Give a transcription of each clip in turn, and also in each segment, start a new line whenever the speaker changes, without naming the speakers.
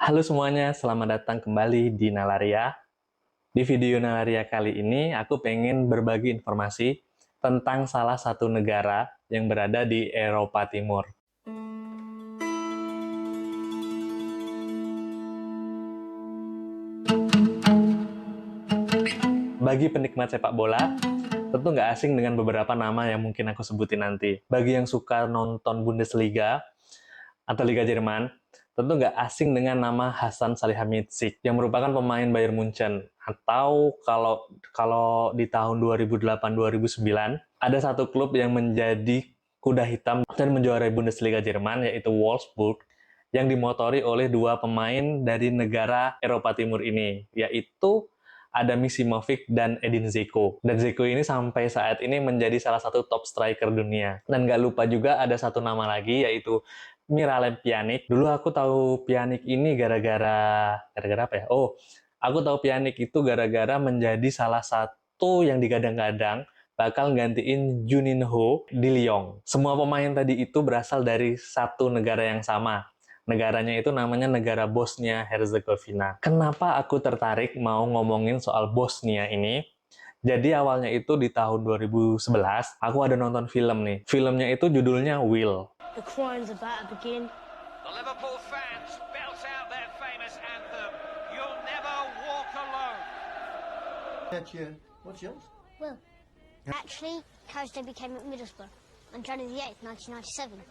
Halo semuanya, selamat datang kembali di Nalaria. Di video Nalaria kali ini, aku pengen berbagi informasi tentang salah satu negara yang berada di Eropa Timur. Bagi penikmat sepak bola, tentu nggak asing dengan beberapa nama yang mungkin aku sebutin nanti. Bagi yang suka nonton Bundesliga atau Liga Jerman, tentu nggak asing dengan nama Hasan Salihamidzic yang merupakan pemain Bayern Munchen. Atau kalau di tahun 2008-2009 ada satu klub yang menjadi kuda hitam dan menjuarai Bundesliga Jerman, yaitu Wolfsburg, yang dimotori oleh dua pemain dari negara Eropa Timur ini, yaitu ada Misimovic dan Edin Dzeko. Dan Dzeko ini sampai saat ini menjadi salah satu top striker dunia. Dan nggak lupa juga ada satu nama lagi, yaitu Miralem Pjanic. Dulu aku tahu Pjanic ini gara-gara apa ya? Oh, aku tahu Pjanic itu gara-gara menjadi salah satu yang digadang-gadang bakal gantiin Juninho di Lyon. Semua pemain tadi itu berasal dari satu negara yang sama. Negaranya itu namanya negara Bosnia Herzegovina. Kenapa aku tertarik mau ngomongin soal Bosnia ini? Jadi awalnya itu di tahun 2011, aku ada nonton film nih. Filmnya itu judulnya Will.
The crime's about to begin.
The Liverpool fans belt out their famous anthem, "You'll never walk alone."
That's what's yours?
Well, actually, Coach Day became at Middlesbrough on January the 8th, 1997.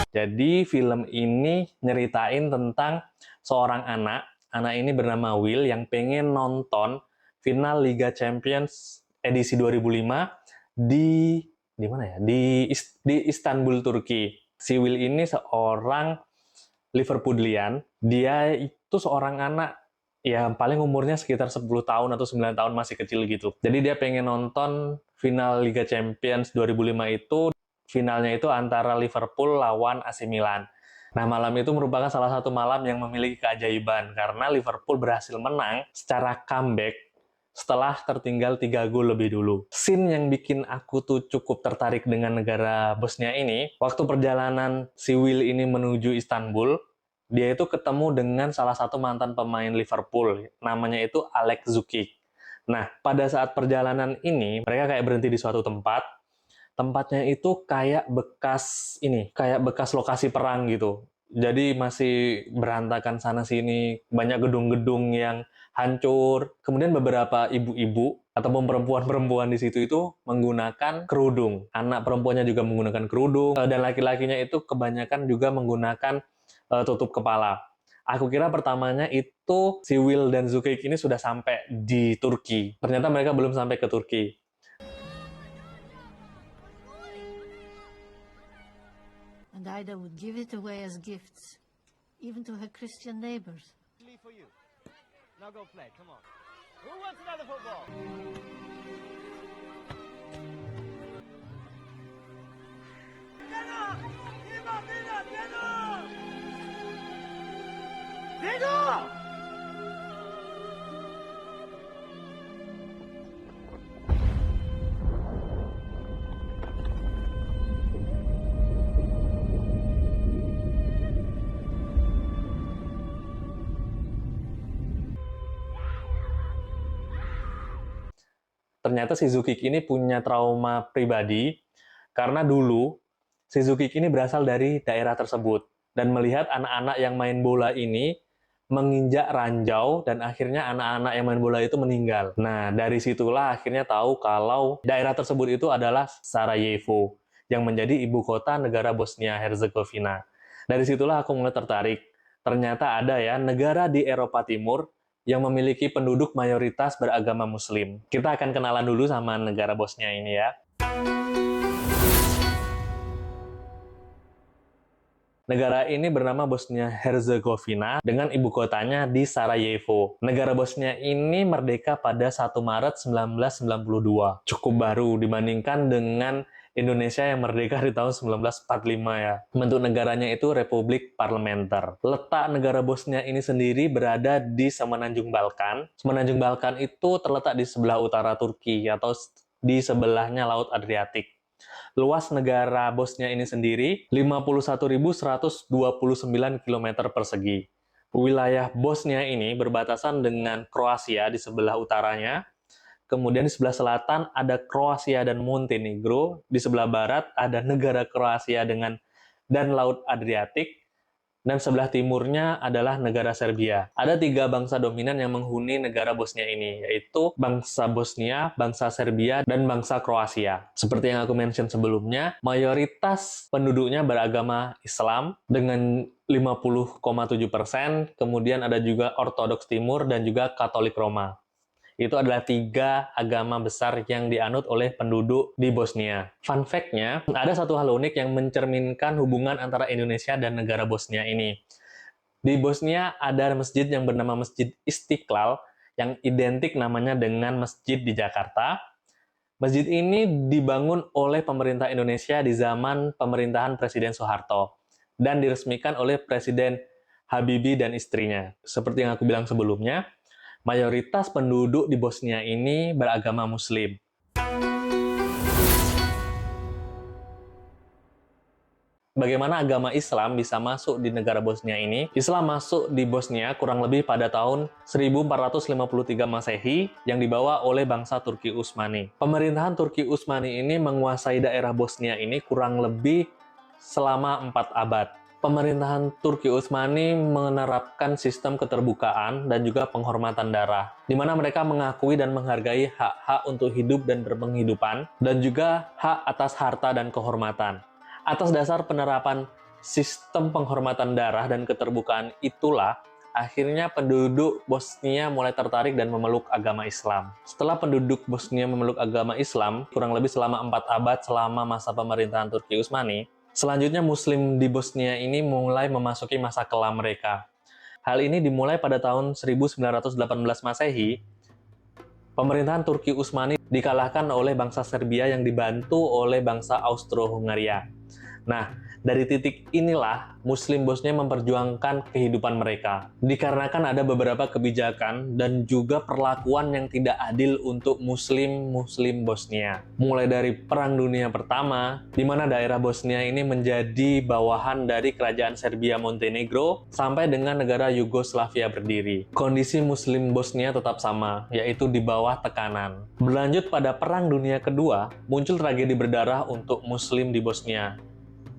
Jadi film ini nyeritain tentang seorang anak ini bernama Will yang pengen nonton final Liga Champions edisi 2005 di mana ya? Di Istanbul, Turki. Si Will ini seorang Liverpoolian. Dia itu seorang anak yang paling umurnya sekitar 10 tahun atau 9 tahun, masih kecil gitu. Jadi dia pengen nonton final Liga Champions 2005 itu. Finalnya itu antara Liverpool lawan AC Milan. Nah, malam itu merupakan salah satu malam yang memiliki keajaiban karena Liverpool berhasil menang secara comeback setelah tertinggal 3 gol lebih dulu. Scene yang bikin aku tuh cukup tertarik dengan negara Bosnia ini, waktu perjalanan si Will ini menuju Istanbul, dia itu ketemu dengan salah satu mantan pemain Liverpool, namanya itu Alex Zukic. Nah, pada saat perjalanan ini, mereka kayak berhenti di suatu tempat. Tempatnya itu kayak bekas lokasi perang gitu. Jadi masih berantakan sana-sini, banyak gedung-gedung yang hancur. Kemudian beberapa ibu-ibu ataupun perempuan-perempuan di situ itu menggunakan kerudung. Anak perempuannya juga menggunakan kerudung, dan laki-lakinya itu kebanyakan juga menggunakan tutup kepala. Aku kira pertamanya itu si Will dan Zukic ini sudah sampai di Turki. Ternyata mereka belum sampai ke Turki.
And Ida would give it away as gifts, even to her Christian neighbors.
For you. Now go play, come on. Who wants another football?
Ternyata si Zukic ini punya trauma pribadi karena dulu si Zukic ini berasal dari daerah tersebut dan melihat anak-anak yang main bola ini menginjak ranjau dan akhirnya anak-anak yang main bola itu meninggal. Nah, dari situlah akhirnya tahu kalau daerah tersebut itu adalah Sarajevo yang menjadi ibu kota negara Bosnia Herzegovina. Dari situlah aku mulai tertarik. Ternyata ada ya negara di Eropa Timur yang memiliki penduduk mayoritas beragama Muslim. Kita akan kenalan dulu sama negara Bosnia ini ya. Negara ini bernama Bosnia Herzegovina dengan ibu kotanya di Sarajevo. Negara Bosnia ini merdeka pada 1 Maret 1992. Cukup baru dibandingkan dengan Indonesia yang merdeka di tahun 1945 ya. Bentuk negaranya itu Republik Parlementer. Letak negara Bosnia ini sendiri berada di Semenanjung Balkan. Semenanjung Balkan itu terletak di sebelah utara Turki atau di sebelahnya Laut Adriatik. Luas negara Bosnia ini sendiri 51.129 km persegi. Wilayah Bosnia ini berbatasan dengan Kroasia di sebelah utaranya. Kemudian di sebelah selatan ada Kroasia dan Montenegro. Di sebelah barat ada negara Kroasia dan Laut Adriatik. Dan sebelah timurnya adalah negara Serbia. Ada 3 bangsa dominan yang menghuni negara Bosnia ini, yaitu bangsa Bosnia, bangsa Serbia, dan bangsa Kroasia. Seperti yang aku mention sebelumnya, mayoritas penduduknya beragama Islam dengan 50,7%, kemudian ada juga Ortodoks Timur dan juga Katolik Roma. Itu adalah 3 agama besar yang dianut oleh penduduk di Bosnia. Fun fact-nya, ada satu hal unik yang mencerminkan hubungan antara Indonesia dan negara Bosnia ini. Di Bosnia ada masjid yang bernama Masjid Istiqlal, yang identik namanya dengan masjid di Jakarta. Masjid ini dibangun oleh pemerintah Indonesia di zaman pemerintahan Presiden Soeharto, dan diresmikan oleh Presiden Habibie dan istrinya. Seperti yang aku bilang sebelumnya, mayoritas penduduk di Bosnia ini beragama Muslim. Bagaimana agama Islam bisa masuk di negara Bosnia ini? Islam masuk di Bosnia kurang lebih pada tahun 1453 Masehi yang dibawa oleh bangsa Turki Utsmani. Pemerintahan Turki Utsmani ini menguasai daerah Bosnia ini kurang lebih selama 4 abad. Pemerintahan Turki Utsmani menerapkan sistem keterbukaan dan juga penghormatan darah, di mana mereka mengakui dan menghargai hak-hak untuk hidup dan berpenghidupan, dan juga hak atas harta dan kehormatan. Atas dasar penerapan sistem penghormatan darah dan keterbukaan itulah, akhirnya penduduk Bosnia mulai tertarik dan memeluk agama Islam. Setelah penduduk Bosnia memeluk agama Islam, kurang lebih selama 4 abad selama masa pemerintahan Turki Utsmani, selanjutnya Muslim di Bosnia ini mulai memasuki masa kelam mereka. Hal ini dimulai pada tahun 1918 Masehi. Pemerintahan Turki Utsmani dikalahkan oleh bangsa Serbia yang dibantu oleh bangsa Austro-Hungaria. Nah, dari titik inilah Muslim Bosnia memperjuangkan kehidupan mereka. Dikarenakan ada beberapa kebijakan dan juga perlakuan yang tidak adil untuk Muslim Bosnia. Mulai dari Perang Dunia Pertama, di mana daerah Bosnia ini menjadi bawahan dari Kerajaan Serbia Montenegro, sampai dengan negara Yugoslavia berdiri. Kondisi Muslim Bosnia tetap sama, yaitu di bawah tekanan. Berlanjut pada Perang Dunia Kedua, muncul tragedi berdarah untuk Muslim di Bosnia.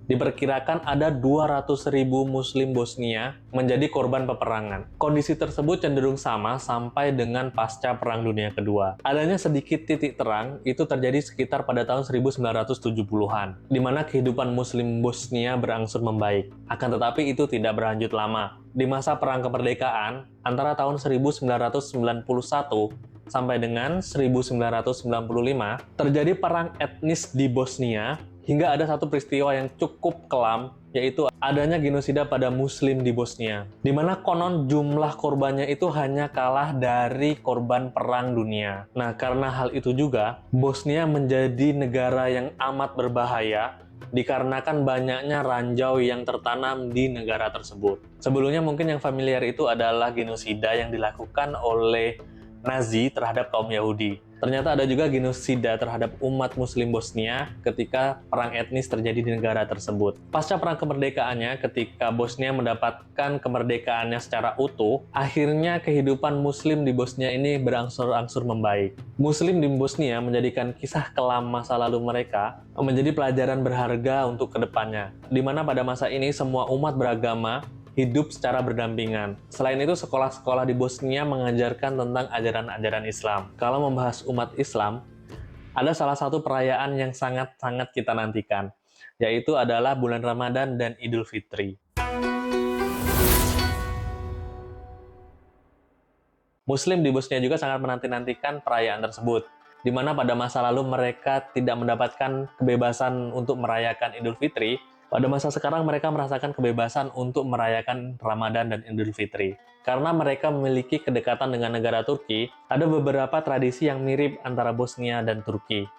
Diperkirakan ada 200.000 Muslim Bosnia menjadi korban peperangan. Kondisi tersebut cenderung sama sampai dengan pasca Perang Dunia Kedua. Adanya sedikit titik terang itu terjadi sekitar pada tahun 1970-an, di mana kehidupan Muslim Bosnia berangsur membaik. Akan tetapi itu tidak berlanjut lama. Di masa Perang Kemerdekaan, antara tahun 1991 sampai dengan 1995, terjadi perang etnis di Bosnia, hingga ada satu peristiwa yang cukup kelam, yaitu adanya genosida pada Muslim di Bosnia, di mana konon jumlah korbannya itu hanya kalah dari korban Perang Dunia. Nah, karena hal itu juga, Bosnia menjadi negara yang amat berbahaya, dikarenakan banyaknya ranjau yang tertanam di negara tersebut. Sebelumnya mungkin yang familiar itu adalah genosida yang dilakukan oleh Nazi terhadap kaum Yahudi. Ternyata ada juga genosida terhadap umat Muslim Bosnia ketika perang etnis terjadi di negara tersebut. Pasca perang kemerdekaannya, ketika Bosnia mendapatkan kemerdekaannya secara utuh, akhirnya kehidupan Muslim di Bosnia ini berangsur-angsur membaik. Muslim di Bosnia menjadikan kisah kelam masa lalu mereka menjadi pelajaran berharga untuk kedepannya, di mana pada masa ini semua umat beragama hidup secara berdampingan. Selain itu, sekolah-sekolah di Bosnia mengajarkan tentang ajaran-ajaran Islam. Kalau membahas umat Islam, ada salah satu perayaan yang sangat-sangat kita nantikan, yaitu adalah bulan Ramadan dan Idul Fitri. Muslim di Bosnia juga sangat menanti-nantikan perayaan tersebut, di mana pada masa lalu mereka tidak mendapatkan kebebasan untuk merayakan Idul Fitri. Pada masa sekarang mereka merasakan kebebasan untuk merayakan Ramadan dan Idul Fitri. Karena mereka memiliki kedekatan dengan negara Turki, ada beberapa tradisi yang mirip antara Bosnia dan Turki.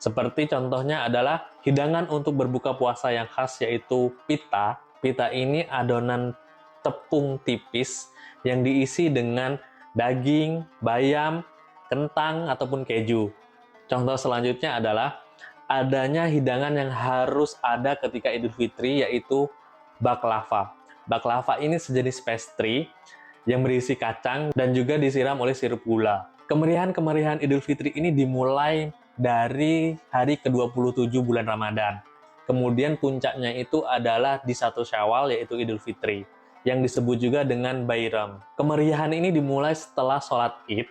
Seperti contohnya adalah hidangan untuk berbuka puasa yang khas yaitu pita. Pita ini adonan tepung tipis yang diisi dengan daging, bayam, kentang, ataupun keju. Contoh selanjutnya adalah adanya hidangan yang harus ada ketika Idul Fitri yaitu baklava. Baklava ini sejenis pastry yang berisi kacang dan juga disiram oleh sirup gula. Kemeriahan-kemeriahan Idul Fitri ini dimulai dari hari ke-27 bulan Ramadan. Kemudian puncaknya itu adalah di 1 Syawal yaitu Idul Fitri, yang disebut juga dengan Bairam. Kemeriahan ini dimulai setelah sholat Id,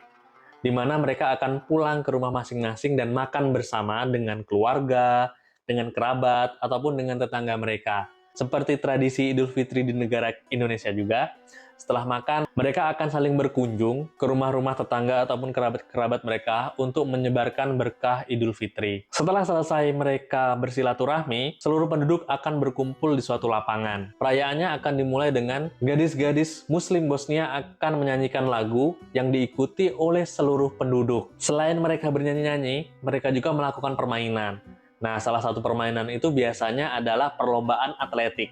di mana mereka akan pulang ke rumah masing-masing dan makan bersama dengan keluarga, dengan kerabat, ataupun dengan tetangga mereka. Seperti tradisi Idul Fitri di negara Indonesia juga, setelah makan, mereka akan saling berkunjung ke rumah-rumah tetangga ataupun kerabat-kerabat mereka untuk menyebarkan berkah Idul Fitri. Setelah selesai mereka bersilaturahmi, seluruh penduduk akan berkumpul di suatu lapangan. Perayaannya akan dimulai dengan gadis-gadis Muslim Bosnia akan menyanyikan lagu yang diikuti oleh seluruh penduduk. Selain mereka bernyanyi-nyanyi, mereka juga melakukan permainan. Nah, salah satu permainan itu biasanya adalah perlombaan atletik.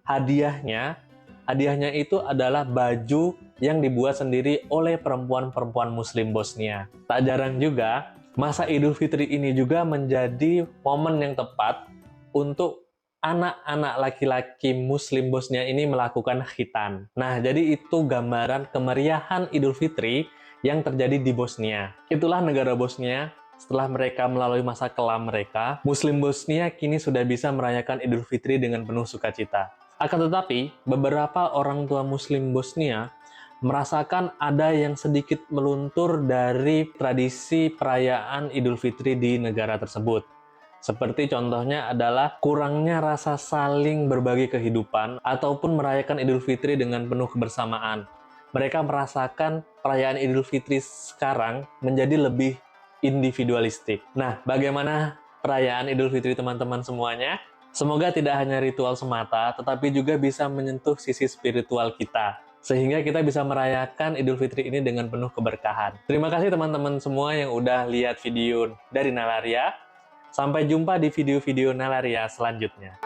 Hadiahnya itu adalah baju yang dibuat sendiri oleh perempuan-perempuan Muslim Bosnia. Tak jarang juga, masa Idul Fitri ini juga menjadi momen yang tepat untuk anak-anak laki-laki Muslim Bosnia ini melakukan khitan. Nah, jadi itu gambaran kemeriahan Idul Fitri yang terjadi di Bosnia. Itulah negara Bosnia. Setelah mereka melalui masa kelam mereka, Muslim Bosnia kini sudah bisa merayakan Idul Fitri dengan penuh sukacita. Akan tetapi, beberapa orang tua Muslim Bosnia merasakan ada yang sedikit meluntur dari tradisi perayaan Idul Fitri di negara tersebut. Seperti contohnya adalah kurangnya rasa saling berbagi kehidupan ataupun merayakan Idul Fitri dengan penuh kebersamaan. Mereka merasakan perayaan Idul Fitri sekarang menjadi lebih individualistik. Nah, bagaimana perayaan Idul Fitri teman-teman semuanya? Semoga tidak hanya ritual semata, tetapi juga bisa menyentuh sisi spiritual kita, sehingga kita bisa merayakan Idul Fitri ini dengan penuh keberkahan. Terima kasih teman-teman semua yang udah lihat video dari Nalaria. Sampai jumpa di video-video Nalaria selanjutnya.